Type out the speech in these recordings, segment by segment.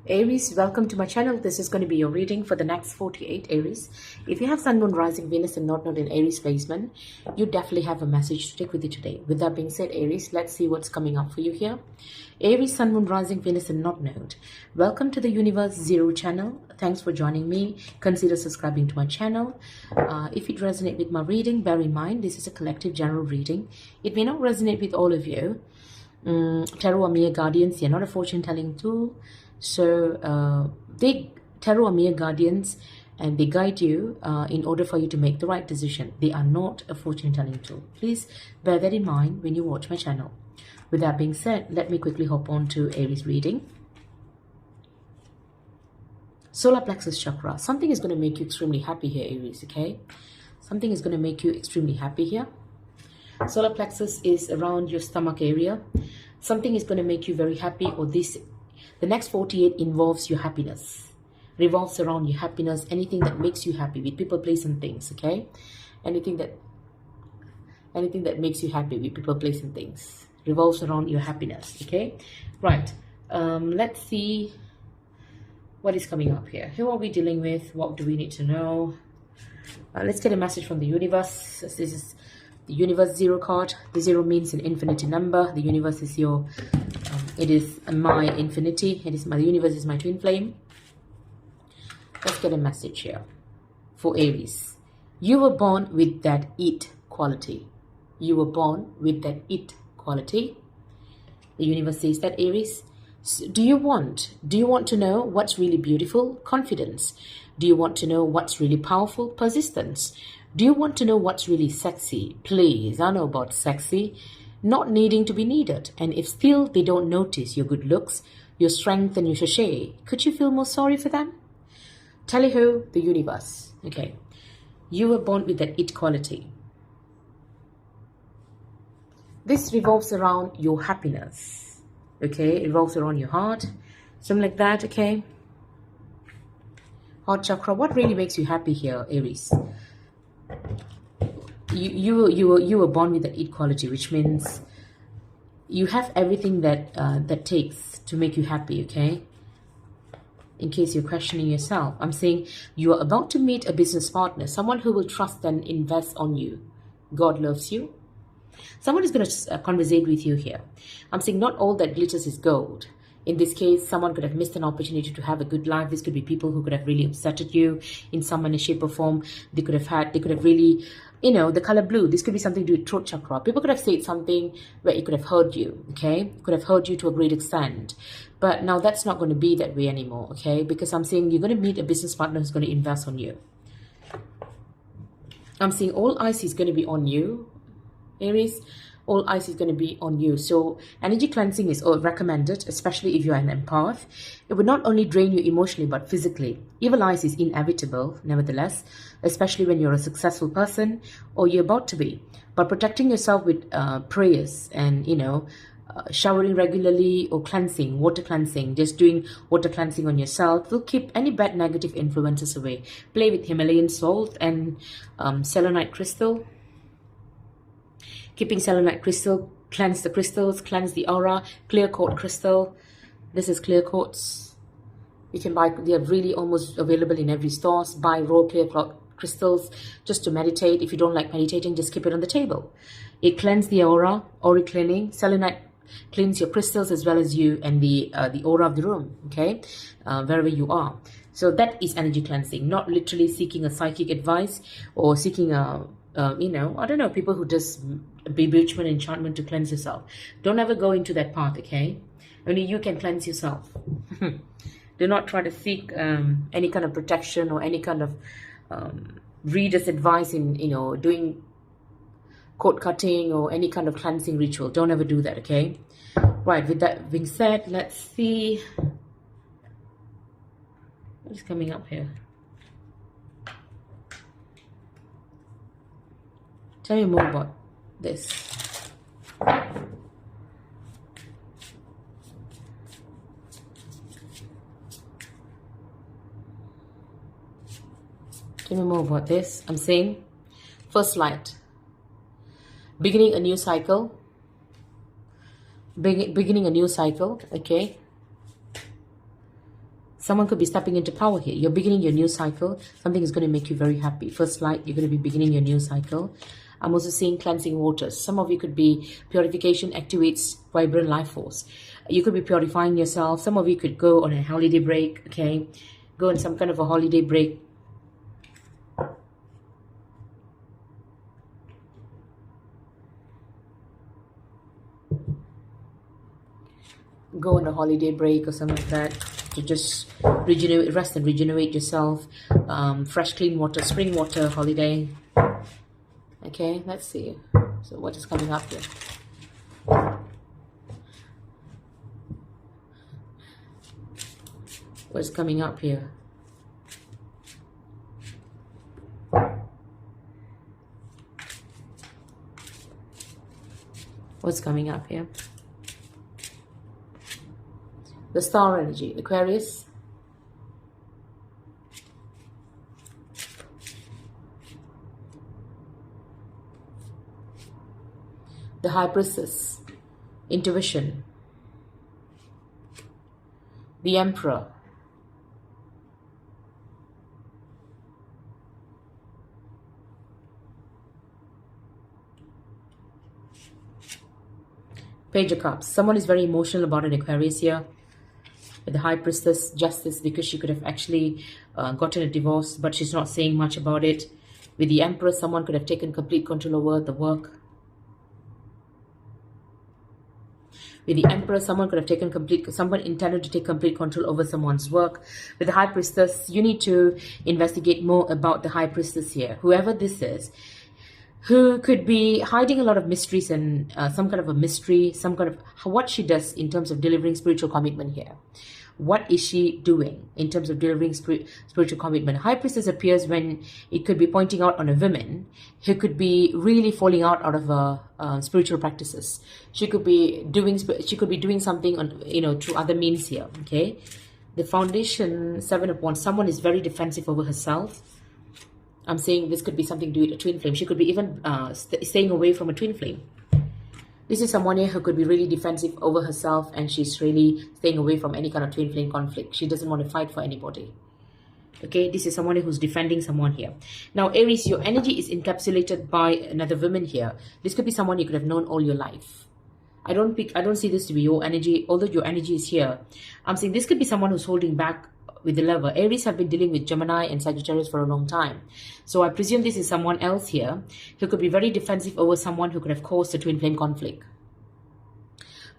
Aries, welcome to my channel. This is going to be your reading for the next 48 Aries. If you have Sun, Moon, Rising, Venus and North Node in Aries placement, you definitely have a message to take with you today. With that being said, Aries, let's see what's coming up for you here. Aries, Sun, Moon, Rising, Venus and North Node. Welcome to the Universe Zero channel. Thanks for joining me. Consider subscribing to my channel. If it resonates with my reading, bear in mind this is a collective general reading. It may not resonate with all of you. Tarot are mere guardians. You're not a fortune telling tool. So tarot are mere guardians and they guide you in order for you to make the right decision. They are not a fortune telling tool. Please bear that in mind when you watch my channel. With that being said, let me quickly hop on to Aries reading. Solar plexus chakra. Something is going to make you extremely happy here, Aries, okay? Something is going to make you extremely happy here. Solar plexus is around your stomach area. Something is going to make you very happy, or the next 48 involves your happiness, revolves around your happiness, anything that makes you happy with people, place and things, okay? Anything that makes you happy with people, place and things revolves around your happiness, okay? Right, let's see what is coming up here. Who are we dealing with? What do we need to know? Let's get a message from the universe. This is the Universe Zero card. The zero means an infinity number. The universe is your it is my infinity. The universe is my twin flame. Let's get a message here for Aries. You were born with that it quality. You were born with that it quality. The universe says that, Aries. Do you want to know what's really beautiful? Confidence. Do you want to know what's really powerful? Persistence. Do you want to know what's really sexy? Please, I know about sexy. Not needing to be needed. And if still they don't notice your good looks, your strength and your sachet, could you feel more sorry for them? Tally-ho, the universe. Okay. You were born with that it quality. This revolves around your happiness. Okay. It revolves around your heart. Something like that. Okay. Heart chakra. What really makes you happy here, Aries? You were born with that it quality, which means you have everything that takes to make you happy, okay? In case you're questioning yourself, I'm saying you are about to meet a business partner, someone who will trust and invest on you. God loves you. Someone is going to conversate with you here. I'm saying not all that glitters is gold. In this case, someone could have missed an opportunity to have a good life. This could be people who could have really upsetted you in some manner, shape or form. They could have really, the color blue. This could be something to do with throat chakra. People could have said something where it could have hurt you, okay? Could have hurt you to a great extent. But now that's not going to be that way anymore, okay? Because I'm saying you're going to meet a business partner who's going to invest on you. I'm saying all eyes is going to be on you, Aries. All eyes is going to be on you. So energy cleansing is recommended, especially if you're an empath. It would not only drain you emotionally, but physically. Evil eyes is inevitable, nevertheless, especially when you're a successful person or you're about to be. But protecting yourself with prayers and, showering regularly or cleansing, water cleansing, just doing water cleansing on yourself will keep any bad negative influences away. Play with Himalayan salt and selenite crystal. Keeping selenite crystal, cleanse the crystals, cleanse the aura, clear quartz crystal. This is clear quartz. You can buy, they are really almost available in every store. Buy raw clear crystals just to meditate. If you don't like meditating, just keep it on the table. It cleanses the aura, aura cleaning. Selenite cleans your crystals as well as you and the aura of the room, okay? Wherever you are. So that is energy cleansing, not literally seeking a psychic advice or seeking a I don't know, people who just bewitchment, enchantment to cleanse yourself. Don't ever go into that path, okay? Only you can cleanse yourself. Do not try to seek any kind of protection or any kind of reader's advice in, doing cord cutting or any kind of cleansing ritual. Don't ever do that, okay? Right, with that being said, let's see what is coming up here. Tell me more about this. Tell me more about this. I'm saying first light. Beginning a new cycle. Beginning a new cycle, okay? Someone could be stepping into power here. You're beginning your new cycle. Something is going to make you very happy. First light, you're going to be beginning your new cycle. I'm also seeing cleansing waters. Some of you could be purification activates vibrant life force. You could be purifying yourself. Some of you could go on a holiday break, okay? Go on some kind of a holiday break. Go on a holiday break or something like that to just regenerate, rest and regenerate yourself. Fresh, clean water, spring water, holiday. Okay, let's see. So what is coming up here? What's coming up here? What's coming up here? The star energy, Aquarius. The High Priestess, intuition. The Emperor. Page of Cups. Someone is very emotional about an Aquarius here. With the High Priestess, justice, because she could have actually gotten a divorce, but she's not saying much about it. With the Emperor, someone could have taken complete control over the work. With the Emperor, someone could have someone intended to take complete control over someone's work. With the High Priestess, you need to investigate more about the High Priestess here. Whoever this is, who could be hiding a lot of mysteries and some kind of a mystery, some kind of what she does in terms of delivering spiritual commitment here. What is she doing in terms of delivering spiritual commitment? High Priestess appears when it could be pointing out on a woman who could be really falling out of spiritual practices. She could be doing something on through other means here. Okay, the foundation, 7 of Wands. Someone is very defensive over herself. I'm saying this could be something to do with a twin flame. She could be even staying away from a twin flame. This is someone here who could be really defensive over herself, and she's really staying away from any kind of twin flame conflict. She doesn't want to fight for anybody. Okay, this is someone who's defending someone here. Now, Aries, your energy is encapsulated by another woman here. This could be someone you could have known all your life. I don't see this to be your energy, although your energy is here. I'm saying this could be someone who's holding back with the Lover. Aries have been dealing with Gemini and Sagittarius for a long time. So I presume this is someone else here who could be very defensive over someone who could have caused a twin flame conflict.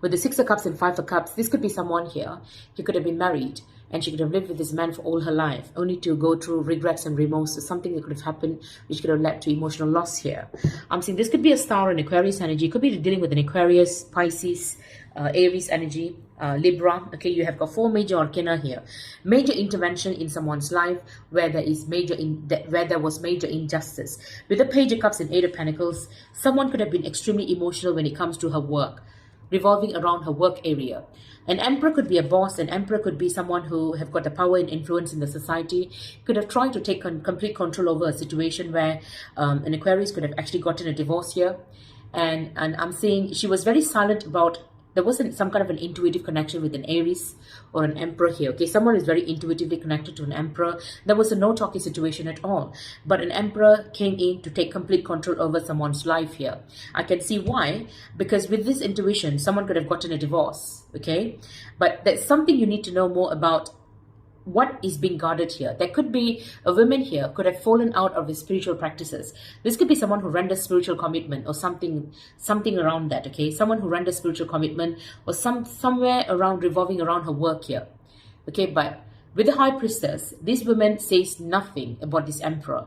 With the 6 of Cups and 5 of Cups, this could be someone here who could have been married and she could have lived with this man for all her life, only to go through regrets and remorse. Something that could have happened which could have led to emotional loss here. I'm saying this could be a star in Aquarius energy. It could be dealing with an Aquarius, Pisces, Aries energy, Libra. Okay, you have got 4 major arcana here. Major intervention in someone's life where there is where there was major injustice. With the Page of Cups and 8 of Pentacles, someone could have been extremely emotional when it comes to her work, revolving around her work area. An Emperor could be a boss. An Emperor could be someone who have got the power and influence in the society, could have tried to take complete control over a situation where an Aquarius could have actually gotten a divorce here. And I'm saying she was very silent about. There wasn't some kind of an intuitive connection with an Aries or an Emperor here. Okay, someone is very intuitively connected to an Emperor. There was a no-talking situation at all. But an Emperor came in to take complete control over someone's life here. I can see why. Because with this intuition, someone could have gotten a divorce. Okay, but there's something you need to know more about. What is being guarded here? There could be a woman here could have fallen out of his spiritual practices. This could be someone who renders spiritual commitment or something around that. Okay, someone who renders spiritual commitment or somewhere around revolving around her work here. Okay, but with the High Priestess, this woman says nothing about this Emperor.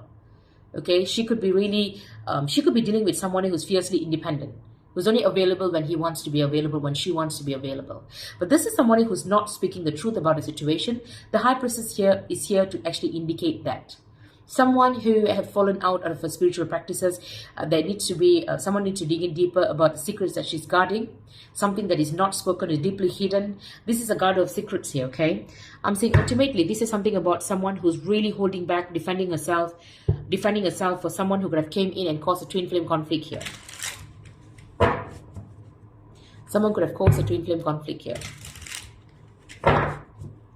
Okay, she could be really she could be dealing with someone who's fiercely independent, who's only available when he wants to be available, when she wants to be available. But this is somebody who's not speaking the truth about a situation. The High Priestess here is here to actually indicate that. Someone who have fallen out of her spiritual practices, there needs to be, someone needs to dig in deeper about the secrets that she's guarding. Something that is not spoken is deeply hidden. This is a guard of secrets here, okay? I'm saying ultimately, this is something about someone who's really holding back, defending herself for someone who could have came in and caused a twin flame conflict here. Someone could have caused a twin flame conflict here.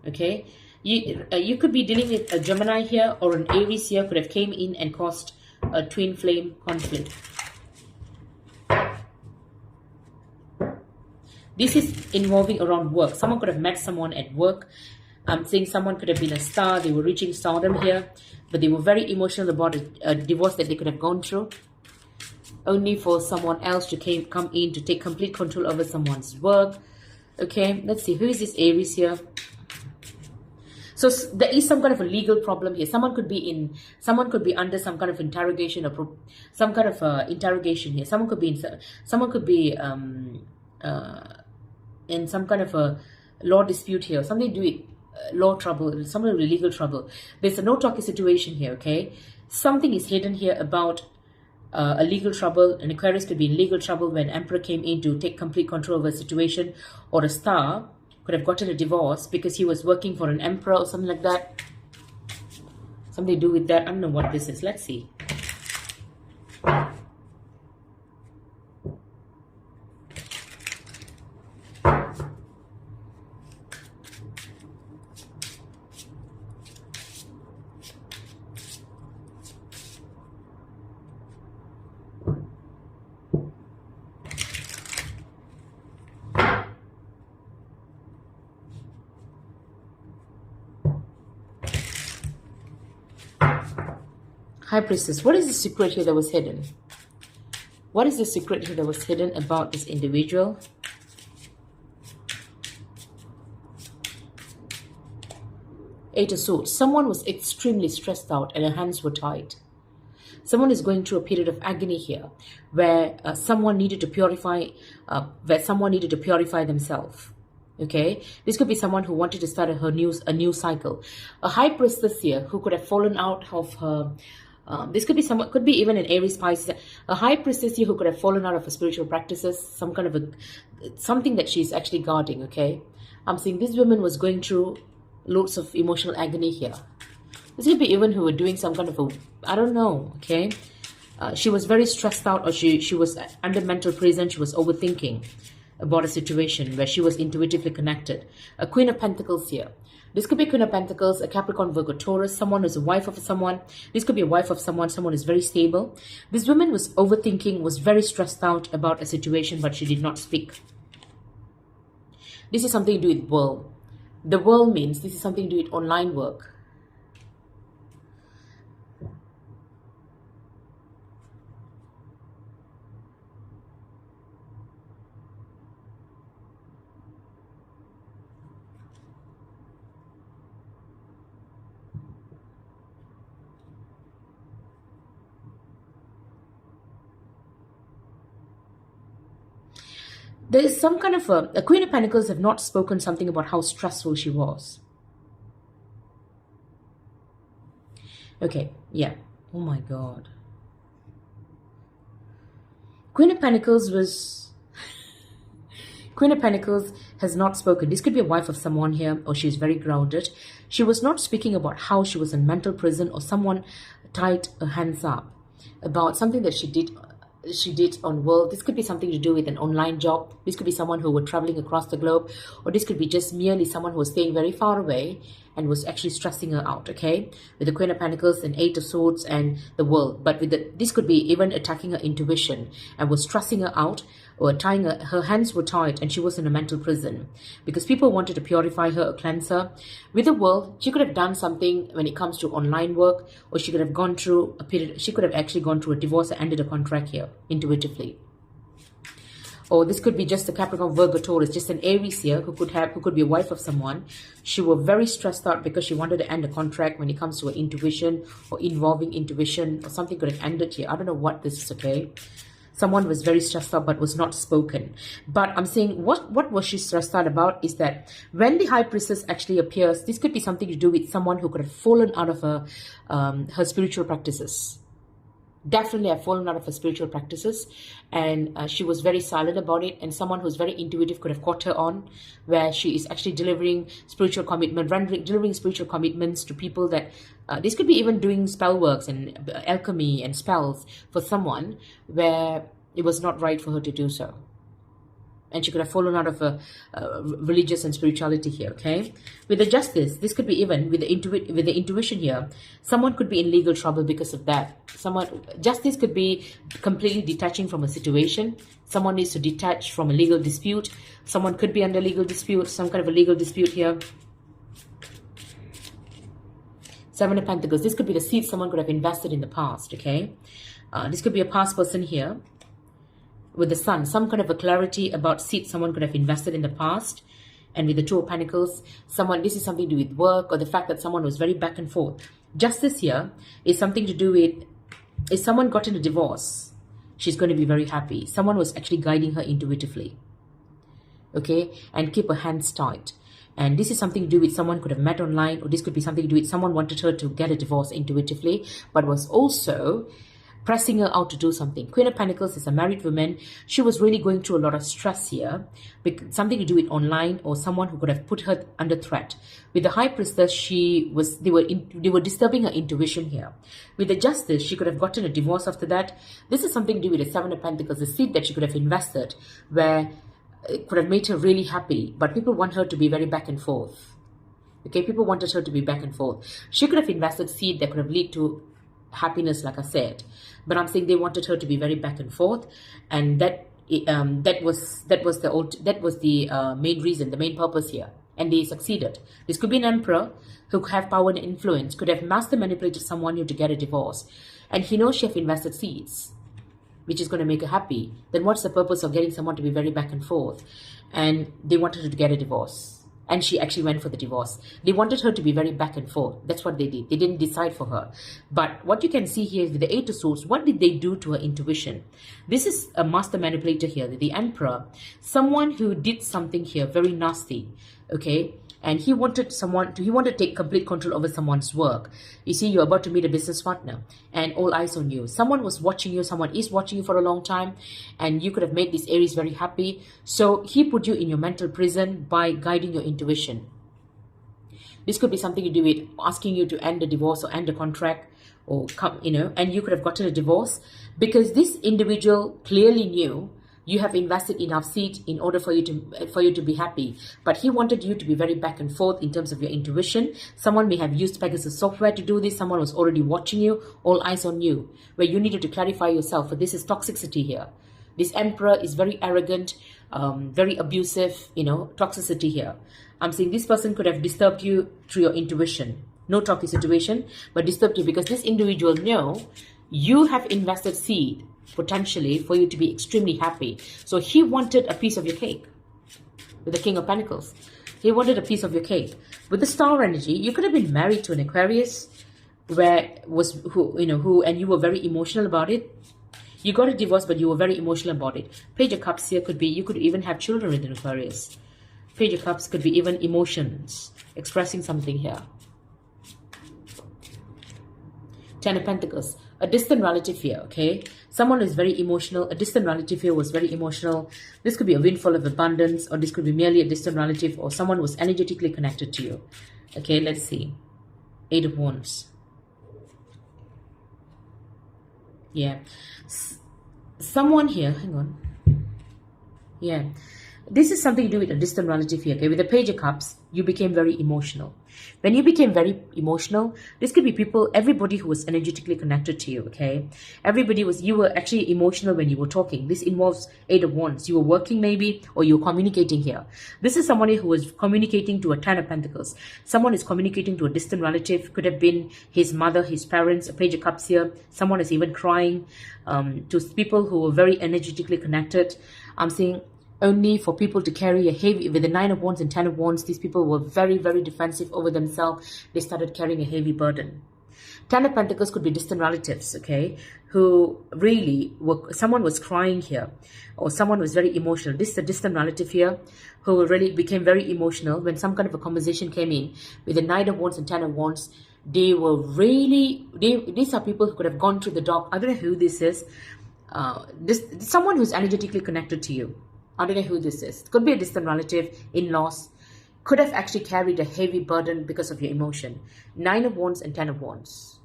Okay. You could be dealing with a Gemini here, or an Aries here could have came in and caused a twin flame conflict. This is involving around work. Someone could have met someone at work. I'm saying someone could have been a star. They were reaching stardom here, but they were very emotional about a divorce that they could have gone through, only for someone else to come in to take complete control over someone's work. Okay, let's see. Who is this Aries here? So there is some kind of a legal problem here. Someone could be under some kind of interrogation, or some kind of interrogation here. Someone could be in some kind of a law dispute here, something to do with law trouble, some kind of legal trouble. There's a no talkie situation here. Okay, something is hidden here about a legal trouble. An Aquarius could be in legal trouble when Emperor came in to take complete control of a situation, or a star could have gotten a divorce because he was working for an emperor or something like that. Something to do with that. I don't know what this is. Let's see. High Priestess, what is the secret here that was hidden? What is the secret here that was hidden about this individual? Eight of Swords. Someone was extremely stressed out and their hands were tied. Someone is going through a period of agony here, where someone needed to purify themselves. Okay, this could be someone who wanted to start a new cycle. A High Priestess here who could have fallen out of her. This could be someone, could be even an Aries Pisces. A High Priestess here who could have fallen out of her spiritual practices, some kind of something that she's actually guarding. Okay, I'm saying this woman was going through loads of emotional agony here. This could be even who were doing some kind of I don't know. Okay, she was very stressed out, or she was under mental prison. She was overthinking about a situation where she was intuitively connected. A Queen of Pentacles here. This could be Queen of Pentacles, a Capricorn, Virgo, Taurus, someone who's a wife of someone. This could be a wife of someone who's very stable. This woman was overthinking, was very stressed out about a situation, but she did not speak. This is something to do with world. The world means this is something to do with online work. There is some kind of a Queen of Pentacles have not spoken something about how stressful she was. Okay, yeah. Oh my God. Queen of Pentacles was... Queen of Pentacles has not spoken. This could be a wife of someone here, or she's very grounded. She was not speaking about how she was in mental prison, or someone tied her hands up about something that she did on world. This could be something to do with an online job. This could be someone who were traveling across the globe, or this could be just merely someone who was staying very far away and was actually stressing her out. Okay, with the Queen of Pentacles and Eight of Swords and the world. But with this could be even attacking her intuition and was stressing her out, or tying her hands were tied and she was in a mental prison because people wanted to purify her or cleanse her. With the world, she could have done something when it comes to online work, or she could have gone through a period. She could have actually gone through a divorce and ended a contract here intuitively. Or this could be just a Capricorn, Virgo, Taurus, just an Aries here who could be a wife of someone. She was very stressed out because she wanted to end a contract when it comes to her intuition, or involving intuition, or something could have ended here. I don't know what this is. Okay, someone was very stressed out but was not spoken. But I'm saying what was she stressed out about is that when the High Priestess actually appears, this could be something to do with someone who could have fallen out of her spiritual practices. Definitely have fallen out of her spiritual practices, and she was very silent about it, and someone who's very intuitive could have caught her on, where she is actually delivering spiritual commitment, delivering spiritual commitments to people that this could be even doing spell works and alchemy and spells for someone where it was not right for her to do so. and she could have fallen out of religious and spirituality here, okay? With the Justice, this could be even with the intuition here. Someone could be in legal trouble because of that. Justice could be completely detaching from a situation. Someone needs to detach from a legal dispute. Someone could be under legal dispute, some kind of a legal dispute here. Seven of Pentacles. This could be the seed someone could have invested in the past, okay? This could be a past person here. With the Sun, some kind of a clarity about seeds someone could have invested in the past. And with the Two of Pentacles, this is something to do with work, or the fact that someone was very back and forth. Justice here is something to do with, if someone got in a divorce, she's going to be very happy. Someone was actually guiding her intuitively, okay? And keep her hands tight. And this is something to do with someone could have met online, or this could be something to do with someone wanted her to get a divorce intuitively, but was also pressing her out to do something. Queen of Pentacles is a married woman. She was really going through a lot of stress here. Something to do with online, or someone who could have put her under threat. With the High Priestess, they were disturbing her intuition here. With the Justice, she could have gotten a divorce after that. This is something to do with the Seven of Pentacles, the seed that she could have invested, where it could have made her really happy. But people want her to be very back and forth. Okay, people wanted her to be back and forth. She could have invested seed that could have led to happiness, like I said, but I'm saying they wanted her to be very back and forth, and that was the main reason, the main purpose here, and they succeeded. This could be an emperor who could have power and influence, could have master manipulated someone here to get a divorce, and he knows she have invested seeds, which is going to make her happy. Then what's the purpose of getting someone to be very back and forth? And they wanted her to get a divorce. And she actually went for the divorce. They wanted her to be very back and forth. That's what they did. They didn't decide for her. But what you can see here is with the Eight of Swords, what did they do to her intuition? This is a master manipulator here, the Emperor. Someone who did something here very nasty, okay? And he wanted to take complete control over someone's work. You see, you're about to meet a business partner and all eyes on you. Someone was watching you, someone is watching you for a long time, and you could have made this Aries very happy. So he put you in your mental prison by guiding your intuition. This could be something to do with asking you to end a divorce or end a contract, or and you could have gotten a divorce because this individual clearly knew you have invested enough seed in order for you to be happy. But he wanted you to be very back and forth in terms of your intuition. Someone may have used Pegasus software to do this. Someone was already watching you, all eyes on you, where you needed to clarify yourself. But this is toxicity here. This Emperor is very arrogant, very abusive, toxicity here. I'm saying this person could have disturbed you through your intuition. No talky situation, but disturbed you because this individual know you have invested seed potentially for you to be extremely happy. So he wanted a piece of your cake. With the King of Pentacles, he wanted a piece of your cake. With the Star energy, you could have been married to an Aquarius and you were very emotional about it. You got a divorce, but you were very emotional about it. Page of Cups here could be, you could even have children with an Aquarius. Page of Cups could be even emotions, expressing something here. Ten of Pentacles, a distant relative here, okay? Someone is very emotional. A distant relative here was very emotional. This could be a windfall of abundance, or this could be merely a distant relative, or someone was energetically connected to you. Okay, let's see. Eight of Wands. Yeah. Someone here, hang on. Yeah. This is something to do with a distant relative here, okay? With the Page of Cups, you became very emotional. When you became very emotional, this could be everybody who was energetically connected to you, okay? You were actually emotional when you were talking. This involves Eight of Wands. You were working maybe, or you were communicating here. This is somebody who was communicating to a Ten of Pentacles. Someone is communicating to a distant relative. Could have been his mother, his parents, a Page of Cups here. Someone is even crying to people who were very energetically connected. I'm saying only for people to carry a heavy, with the Nine of Wands and Ten of Wands, these people were very, very defensive over themselves. They started carrying a heavy burden. Ten of Pentacles could be distant relatives, okay, who really someone was crying here, or someone was very emotional. This is a distant relative here who really became very emotional when some kind of a conversation came in. With the Nine of Wands and Ten of Wands, they were really, these are people who could have gone through the dark. I don't know who this is. Someone who's energetically connected to you. I don't know who this is. It could be a distant relative, in-laws. Could have actually carried a heavy burden because of your emotion. Nine of Wands and Ten of Wands.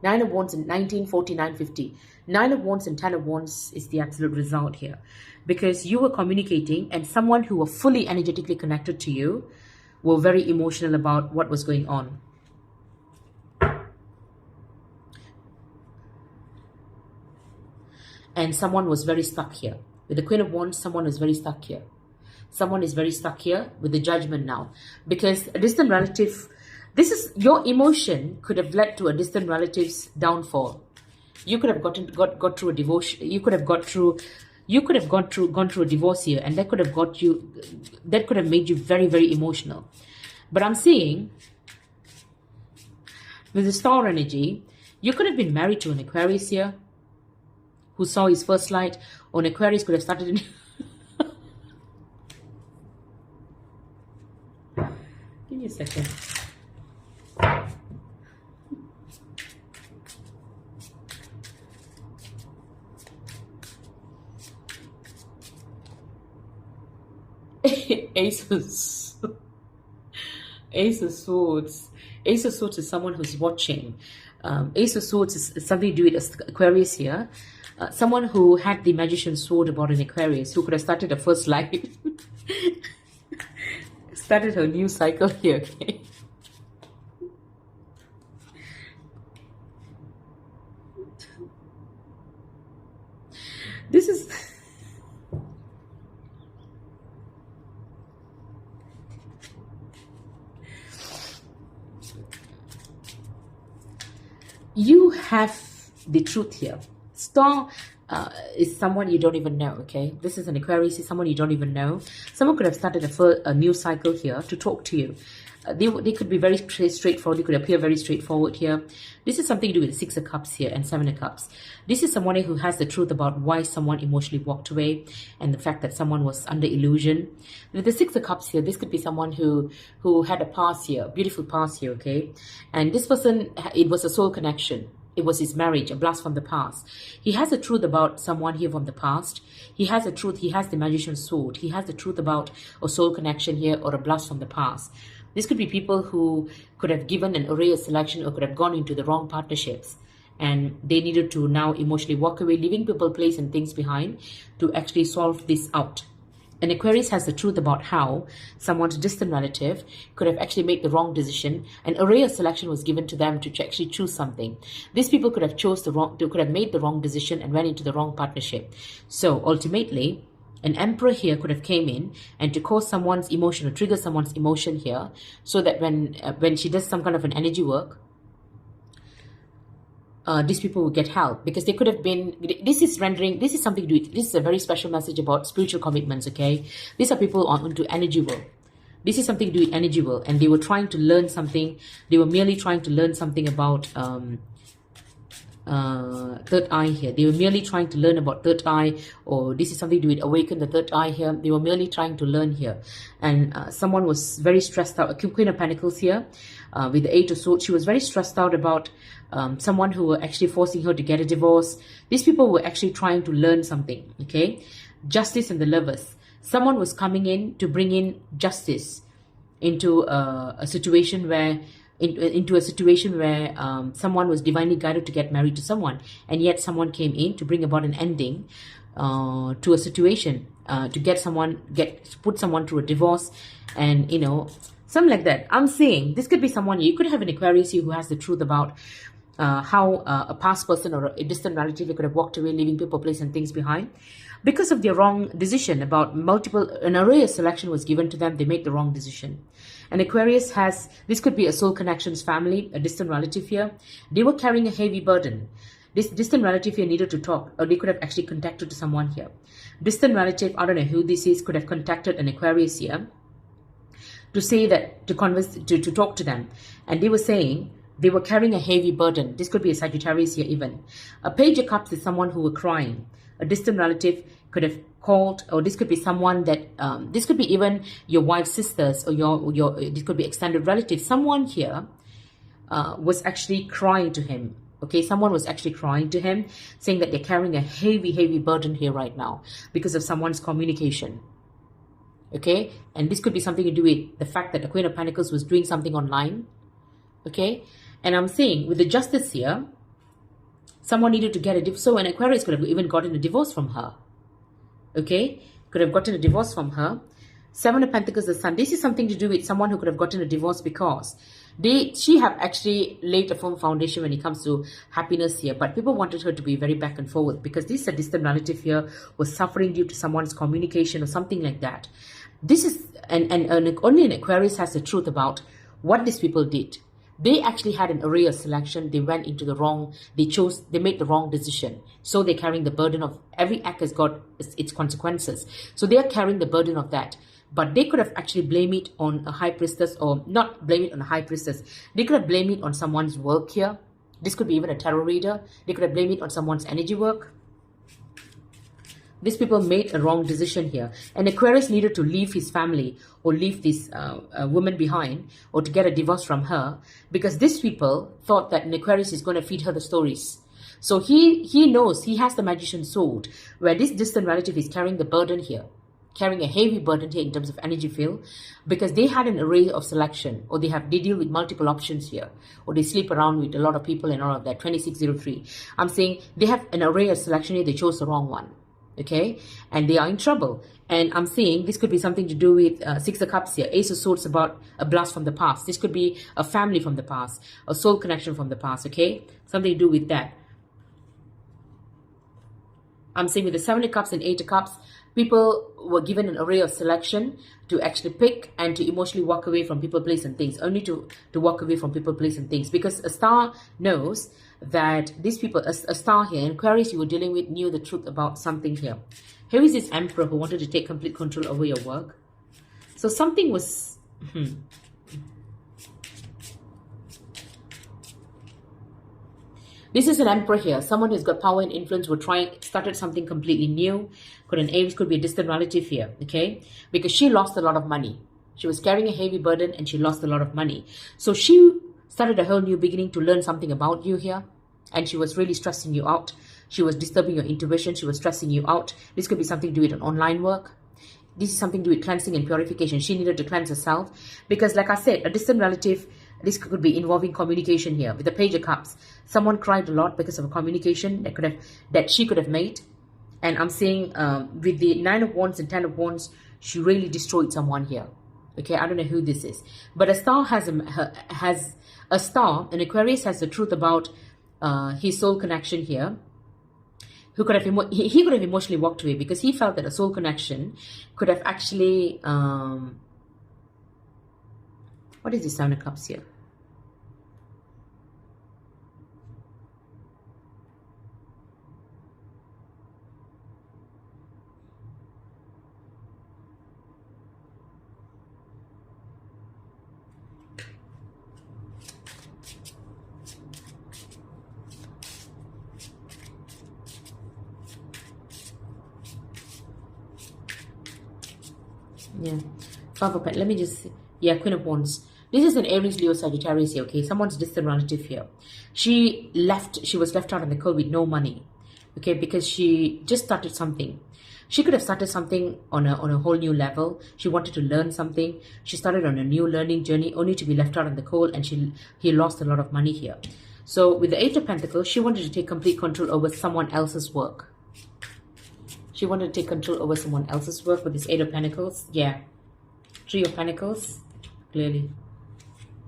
Nine of Wands in 1949-50. Nine of Wands and Ten of Wands is the absolute result here. Because you were communicating and someone who were fully energetically connected to you were very emotional about what was going on. And someone was very stuck here. With the Queen of Wands, someone was very stuck here. Someone is very stuck here with the Judgment now. Because a distant relative, this is your emotion could have led to a distant relative's downfall. You could have got through a divorce. You could have gone through a divorce here, and that could have made you very, very emotional. But I'm seeing with the star energy, you could have been married to an Aquarius here who saw his first light, or an Aquarius could have started in give me a second. Ace of Swords. Ace of Swords is someone who's watching. Ace of Swords is something to do with Aquarius here. Someone who had the Magician's Sword about an Aquarius, who could have started a first life. Started her new cycle here, okay? This is... You have the truth here. Star is someone you don't even know, okay? This is an Aquarius, is someone you don't even know. Someone could have started a new cycle here to talk to you. They could be very straightforward. They could appear very straightforward here. This is something to do with the Six of Cups here and Seven of Cups. This is someone who has the truth about why someone emotionally walked away and the fact that someone was under illusion. With the Six of Cups here, this could be someone who had a past here, beautiful past here, okay? And this person, it was a soul connection. It was his marriage, a blast from the past. He has a truth about someone here from the past. He has a truth. He has the Magician's Sword. He has the truth about a soul connection here or a blast from the past. This could be people who could have given an ARIES selection or could have gone into the wrong partnerships. And they needed to now emotionally walk away, leaving people, place, and things behind to actually solve this out. And Aquarius has the truth about how someone's distant relative could have actually made the wrong decision. An ARIES selection was given to them to actually choose something. These people could have made the wrong decision and went into the wrong partnership. So ultimately, an Emperor here could have came in and to cause someone's emotion or trigger someone's emotion here, so that when she does some kind of an energy work, these people will get help, because they could have been, this is something to do, this is a very special message about spiritual commitments, okay? These are people onto energy world. This is something to do with energy world, and they were trying to learn something. They were merely trying to learn something about third eye here. They were merely trying to learn about third eye, or this is something to do with awaken the third eye here. They were merely trying to learn here. And someone was very stressed out. Queen of Pentacles here with the Eight of Swords. She was very stressed out about someone who were actually forcing her to get a divorce. These people were actually trying to learn something, okay? Justice and the Lovers. Someone was coming in to bring in justice into a situation where someone was divinely guided to get married to someone, and yet someone came in to bring about an ending to a situation, to put someone through a divorce, and something like that. I'm saying this could be someone, you could have an Aquarius who has the truth about how a past person or a distant relative could have walked away, leaving people, place, and things behind because of their wrong decision about an ARIES selection was given to them. They made the wrong decision. And Aquarius has, this could be a soul connections family, a distant relative here. They were carrying a heavy burden. This distant relative here needed to talk, or they could have actually contacted to someone here. Distant relative, I don't know who this is, could have contacted an Aquarius here to say that, to talk to them. And they were saying they were carrying a heavy burden. This could be a Sagittarius here even. A Page of Cups is someone who were crying. A distant relative could have called, or this could be someone that, this could be even your wife's sisters, or this could be extended relatives. Someone here was actually crying to him. Okay, someone was actually crying to him, saying that they're carrying a heavy, heavy burden here right now because of someone's communication. Okay, and this could be something to do with the fact that the Queen of Pentacles was doing something online. Okay, and I'm saying with the Justice here, Someone needed to get a divorce. So an Aquarius could have even gotten a divorce from her. Okay? Could have gotten a divorce from her. Seven of Pentacles, the Sun. This is something to do with someone who could have gotten a divorce because she have actually laid a firm foundation when it comes to happiness here. But people wanted her to be very back and forward because this is a distant relative here was suffering due to someone's communication or something like that. This is, and only an Aquarius has the truth about what these people did. They actually had an array of selection. They went into the wrong, they made the wrong decision. So they're carrying the burden of, every act has got its consequences. So they are carrying the burden of that. But they could have actually blamed it on a high priestess, or not blame it on a high priestess. They could have blamed it on someone's work here. This could be even a tarot reader. They could have blamed it on someone's energy work. These people made a wrong decision here. And Aquarius needed to leave his family or leave this woman behind or to get a divorce from her because these people thought that an Aquarius is going to feed her the stories. So he knows he has the magician's sword where this distant relative is carrying the burden here, carrying a heavy burden here in terms of energy field because they had an array of selection or they deal with multiple options here or they sleep around with a lot of people and all of that. 2603. I'm saying they have an array of selection here. They chose the wrong one. Okay, and they are in trouble. And I'm saying this could be something to do with Six of Cups here. Ace of Swords about a blast from the past. This could be a family from the past, a soul connection from the past. Okay, something to do with that. I'm saying with the Seven of Cups and Eight of Cups, people were given an array of selection to actually pick and to emotionally walk away from people, place, and things. Only to walk away from people, place, and things. Because a star knows that these people, a star here, in Aquarius you were dealing with, knew the truth about something here. Here is this Emperor who wanted to take complete control over your work. So something was... This is an Emperor here. Someone who's got power and influence started something completely new. Could be a distant relative here, okay? Because she lost a lot of money. She was carrying a heavy burden and she lost a lot of money. So she started a whole new beginning to learn something about you here. And she was really stressing you out. She was disturbing your intuition. She was stressing you out. This could be something to do with an online work. This is something to do with cleansing and purification. She needed to cleanse herself. Because like I said, a distant relative, this could be involving communication here. With the Page of Cups, someone cried a lot because of a communication that she could have made. And I'm saying with the Nine of Wands and Ten of Wands, she really destroyed someone here. Okay, I don't know who this is. But a star has a star, and Aquarius has the truth about his soul connection here. Who could have he could have emotionally walked away because he felt that a soul connection could have actually... what is the Seven of Cups here? Yeah, Five of Pentacles. Let me just see. Yeah, Queen of Wands. This is an Aries, Leo, Sagittarius here, okay? Someone's distant relative here. She was left out in the cold with no money, okay? Because she just started something. She could have started something on a whole new level. She wanted to learn something. She started on a new learning journey only to be left out in the cold, and he lost a lot of money here. So with the Eight of Pentacles, she wanted to take complete control over someone else's work. She wanted to take control over someone else's work with this Eight of Pentacles. Yeah. Three of Pentacles, clearly.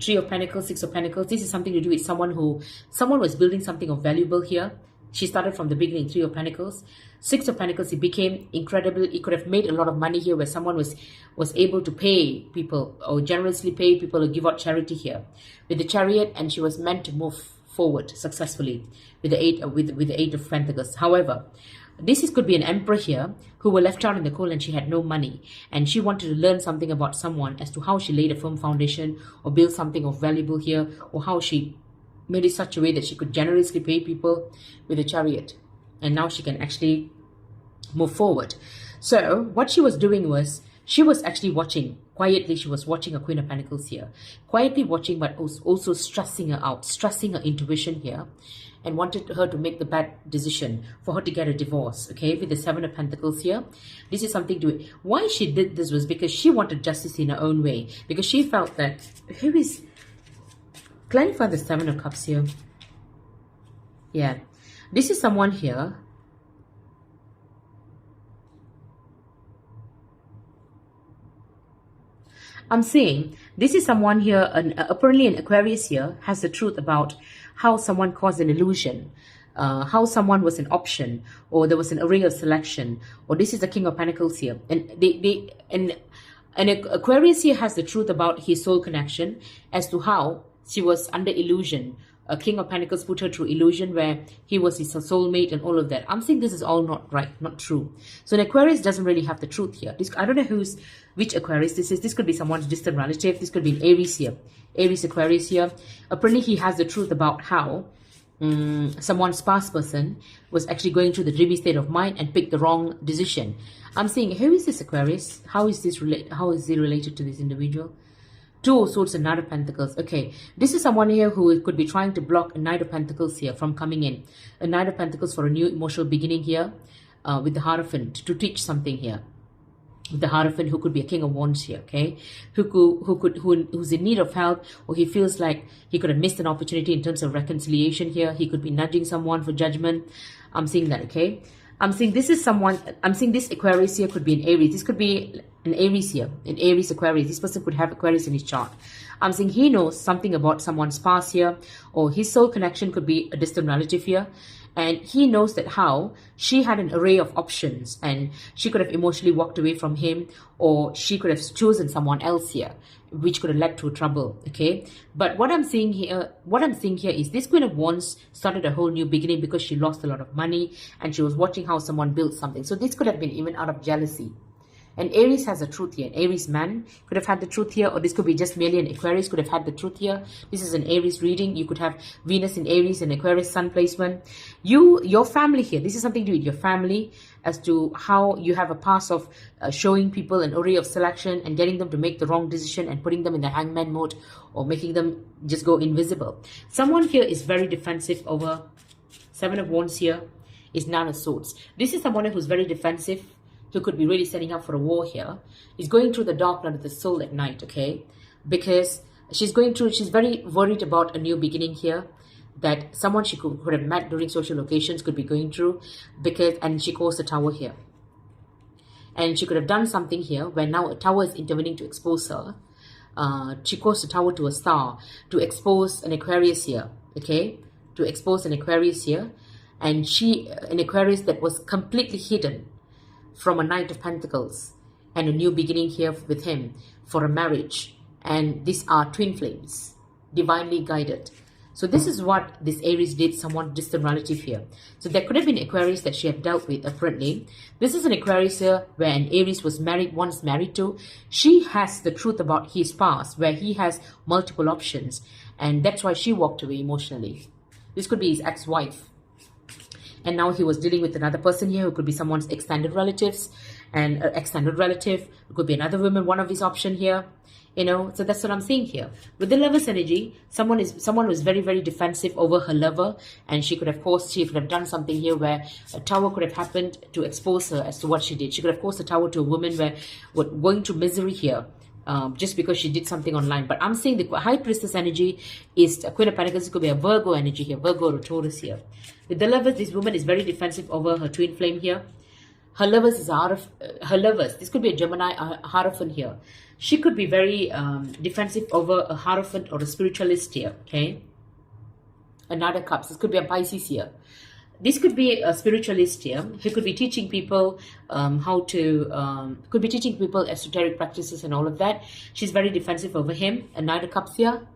Three of Pentacles, Six of Pentacles. This is something to do with someone was building something of valuable here. She started from the beginning, Three of Pentacles. Six of Pentacles, it became incredible. It could have made a lot of money here where someone was able to pay people or generously pay people or give out charity here. With the Chariot, and she was meant to move forward successfully with the Eight of Pentacles. However, could be an Emperor here who were left out in the cold and she had no money. And she wanted to learn something about someone as to how she laid a firm foundation or build something of valuable here, or how she made it such a way that she could generously pay people with a Chariot. And now she can actually move forward. So what she was doing was, she was actually watching, quietly she was watching a Queen of Pentacles here. Quietly watching, but also stressing her out, stressing her intuition here. And wanted her to make the bad decision for her to get a divorce, okay, with the Seven of Pentacles here. This is something to... Why she did this was because she wanted justice in her own way. Because she felt that... Who is... Clarify the Seven of Cups here. Yeah. This is someone here. I'm saying this is someone here, apparently an Aquarius here, has the truth about how someone caused an illusion, how someone was an option, or there was an array of selection, or this is the King of Pentacles here. And Aquarius here has the truth about his soul connection as to how she was under illusion. A King of Pentacles put her through illusion where he was his soulmate and all of that. I'm saying this is all not right, not true. So an Aquarius doesn't really have the truth here. I don't know which Aquarius this is. This could be someone's distant relative. This could be an Aries here. Aries Aquarius here. Apparently he has the truth about how someone's past person was actually going through the dreamy state of mind and picked the wrong decision. I'm saying, who is this Aquarius? How is he related to this individual? Two of Swords and Knight of Pentacles. Okay, this is someone here who could be trying to block a Knight of Pentacles here from coming in. A Knight of Pentacles for a new emotional beginning here with the Hierophant to teach something here. With the Hierophant, who could be a King of Wands here, okay? Who's in need of help, or he feels like he could have missed an opportunity in terms of reconciliation here. He could be nudging someone for judgment. I'm seeing that, okay? I'm seeing this is someone, I'm seeing this Aquarius here could be an Aries. This could be an Aries here, an Aries Aquarius. This person could have Aquarius in his chart. I'm saying he knows something about someone's past here, or his soul connection could be a distant relative here. And he knows that how she had an array of options and she could have emotionally walked away from him, or she could have chosen someone else here, which could have led to trouble, okay? But what I'm seeing here is this Queen of Wands started a whole new beginning because she lost a lot of money and she was watching how someone built something. So this could have been even out of jealousy. And Aries has the truth here. An Aries man could have had the truth here, or this could be just merely an Aquarius could have had the truth here. This is an Aries reading. You could have Venus in Aries and Aquarius sun placement. Your family here, this is something to do with your family as to how you have a past of showing people an array of selection and getting them to make the wrong decision and putting them in the hangman mode or making them just go invisible. Someone here is very defensive over Seven of Wands here is Nine of Swords. This is someone who's very defensive, who could be really setting up for a war here, is going through the dark night of the soul at night, okay? Because she's very worried about a new beginning here, that someone she could have met during social occasions could be going through, and she caused a tower here. And she could have done something here where now a tower is intervening to expose her. She caused a tower to a star to expose an Aquarius here, okay? To expose an Aquarius here. And an Aquarius that was completely hidden from a Knight of Pentacles and a new beginning here with him for a marriage. And these are twin flames, divinely guided. So this is what this Aries did, someone distant relative here. So there could have been Aquarius that she had dealt with apparently. This is an Aquarius here where an Aries was once married to. She has the truth about his past where he has multiple options. And that's why she walked away emotionally. This could be his ex-wife. And now he was dealing with another person here who could be someone's extended relatives, and an extended relative. It could be another woman, one of his option here. You know, so that's what I'm seeing here. With the Lover's energy, someone was very, very defensive over her lover, and she could have done something here where a tower could have happened to expose her as to what she did. She could have caused a tower to a woman where we're going through misery here. Just because she did something online. But I'm saying the High Priestess energy is a Queen of Pentacles. It could be a Virgo energy here, Virgo or Taurus here. With the Lovers, this woman is very defensive over her twin flame here. Her lovers this could be a Gemini Hierophant here. She could be very defensive over a Hierophant or a spiritualist here, okay? Another Cups, this could be a Pisces here. This could be a spiritualist here. He could be teaching people could be teaching people esoteric practices and all of that. She's very defensive over him. A Knight of Cups here.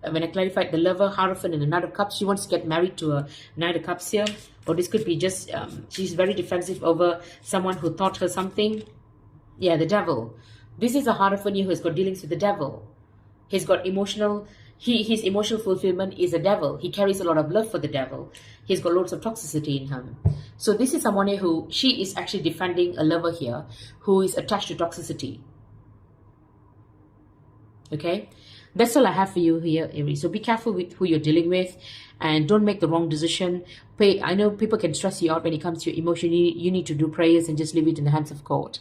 When I clarified the Lover, Hierophant, and a Knight of Cups, she wants to get married to a Knight of Cups here. Or this could be just, she's very defensive over someone who taught her something. Yeah, the Devil. This is a Hierophant here who has got dealings with the Devil. He's got his emotional fulfillment is a devil. He carries a lot of love for the devil. He's got lots of toxicity in him. So this is someone who, she is actually defending a lover here who is attached to toxicity. Okay? That's all I have for you here, Aries. So be careful with who you're dealing with and don't make the wrong decision. I know people can stress you out when it comes to your emotion. You need to do prayers and just leave it in the hands of God.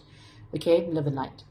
Okay? Love and light.